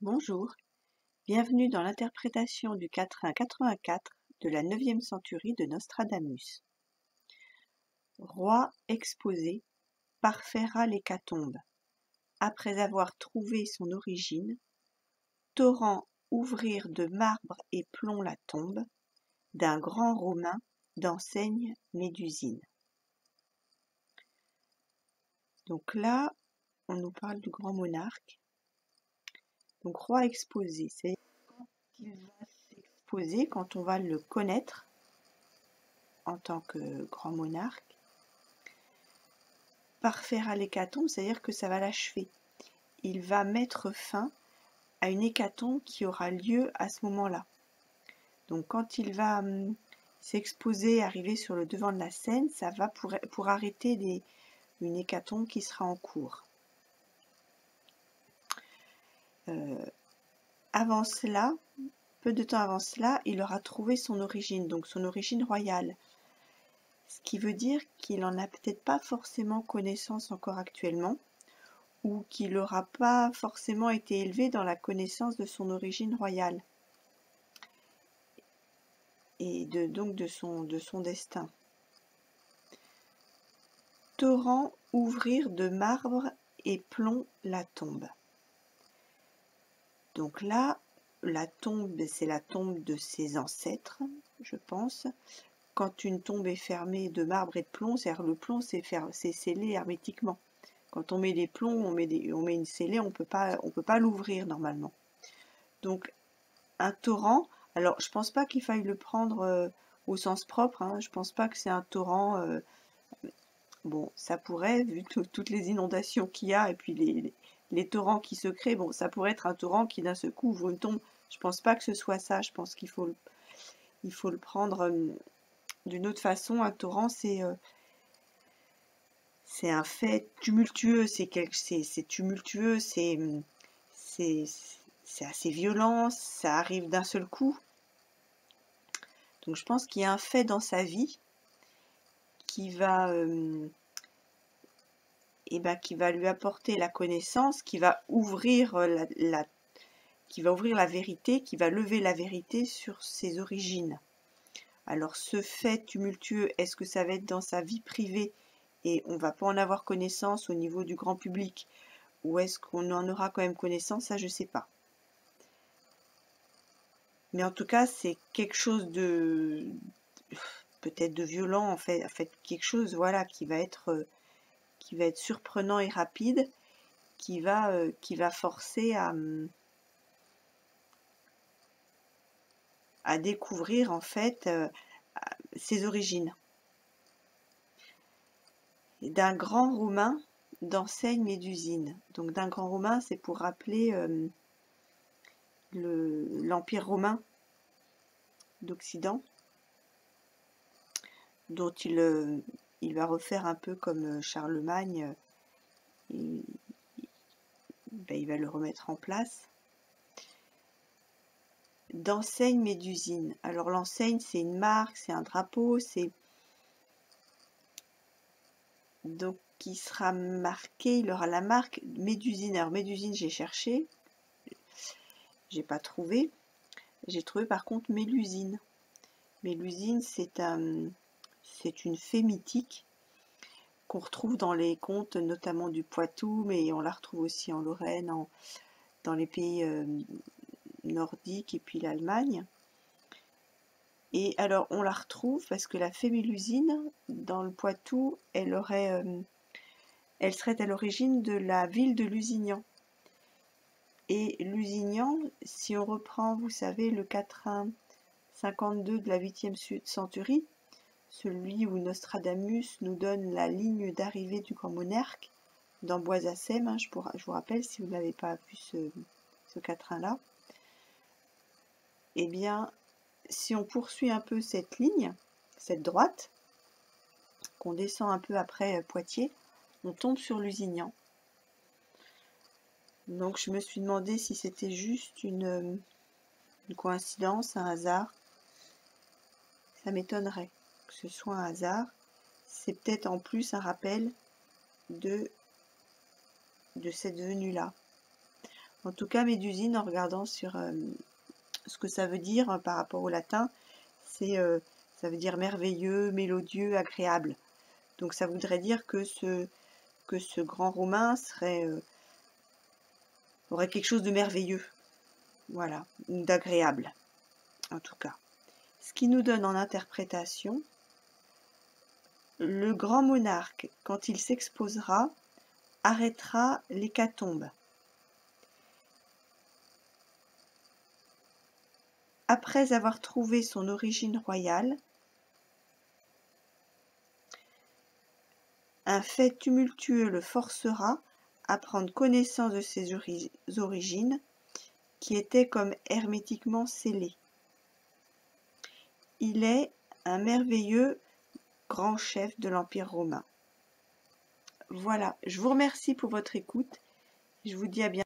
Bonjour, bienvenue dans l'interprétation du quatrain 84 de la 9e centurie de Nostradamus. Roi exposé, parfaira l'hécatombe. Après avoir trouvé son origine, torrent ouvrir de marbre et plomb la tombe d'un grand Romain d'enseigne médusine. Donc là, on nous parle du grand monarque. Donc roi exposé, c'est quand il va s'exposer, quand on va le connaître en tant que grand monarque. Parfaire l'hécatombe, c'est-à-dire que ça va l'achever. Il va mettre fin à une hécatombe qui aura lieu à ce moment-là. Donc quand il va s'exposer, arriver sur le devant de la scène, ça va pour arrêter une hécatombe qui sera en cours. Avant cela, peu de temps avant cela, il aura trouvé son origine, donc son origine royale. Ce qui veut dire qu'il n'en a peut-être pas forcément connaissance encore actuellement, ou qu'il n'aura pas forcément été élevé dans la connaissance de son origine royale, et donc de son destin. Torrent ouvrir de marbre et plomb la tombe. Donc là, la tombe, c'est la tombe de ses ancêtres, je pense. Quand une tombe est fermée de marbre et de plomb, c'est-à-dire le plomb, c'est scellé hermétiquement. Quand on met des plombs, on met une scellée, on peut pas l'ouvrir normalement. Donc un torrent, alors je pense pas qu'il faille le prendre au sens propre, hein, je pense pas que c'est un torrent. Bon, ça pourrait, vu toutes les inondations qu'il y a et puis les torrents qui se créent, bon, ça pourrait être un torrent qui d'un seul coup ouvre une tombe. Je pense pas que ce soit ça, je pense qu'il faut le prendre d'une autre façon. Un torrent, c'est un fait tumultueux, c'est tumultueux, c'est assez violent, ça arrive d'un seul coup. Donc je pense qu'il y a un fait dans sa vie qui va lui apporter la connaissance, qui va ouvrir la vérité, qui va lever la vérité sur ses origines. Alors ce fait tumultueux, est-ce que ça va être dans sa vie privée et on va pas en avoir connaissance au niveau du grand public, ou est-ce qu'on en aura quand même connaissance? Ça, je sais pas. Mais en tout cas, c'est quelque chose de peut-être de violent, en fait quelque chose, voilà, qui va être surprenant et rapide, qui va forcer à découvrir en fait ses origines. D'un grand Romain d'enseigne médusine. Donc d'un grand Romain, c'est pour rappeler l'Empire romain d'Occident, dont il va refaire un peu comme Charlemagne, il va le remettre en place. D'enseigne médusine. Alors l'enseigne, c'est une marque, c'est un drapeau, c'est donc qui sera marqué, il aura la marque Médusine. Alors Médusine, j'ai cherché, j'ai pas trouvé. J'ai trouvé par contre Mélusine. Mélusine, c'est une fée mythique qu'on retrouve dans les contes, notamment du Poitou, mais on la retrouve aussi en Lorraine, dans les pays nordiques et puis l'Allemagne. Et alors on la retrouve parce que la fée Mélusine, dans le Poitou, elle serait à l'origine de la ville de Lusignan. Et Lusignan, si on reprend, vous savez, le quatrain 52 de la 8e centurie, celui où Nostradamus nous donne la ligne d'arrivée du grand monarque dans Bois-Assem, hein, je vous rappelle si vous n'avez pas vu ce quatrain-là. Eh bien, si on poursuit un peu cette ligne, cette droite, qu'on descend un peu après Poitiers, on tombe sur Lusignan. Donc je me suis demandé si c'était juste une coïncidence, un hasard. Ça m'étonnerait que ce soit un hasard. C'est peut-être en plus un rappel de cette venue-là. En tout cas, Médusine, en regardant sur ce que ça veut dire par rapport au latin, ça veut dire merveilleux, mélodieux, agréable. Donc ça voudrait dire que ce grand Romain aurait quelque chose de merveilleux, voilà, d'agréable, en tout cas. Ce qui nous donne en interprétation, le grand monarque, quand il s'exposera, arrêtera l'hécatombe. Après avoir trouvé son origine royale, un fait tumultueux le forcera à prendre connaissance de ses origines, qui étaient comme hermétiquement scellées. Il est un merveilleux grand chef de l'Empire romain. Voilà, je vous remercie pour votre écoute. Je vous dis à bientôt.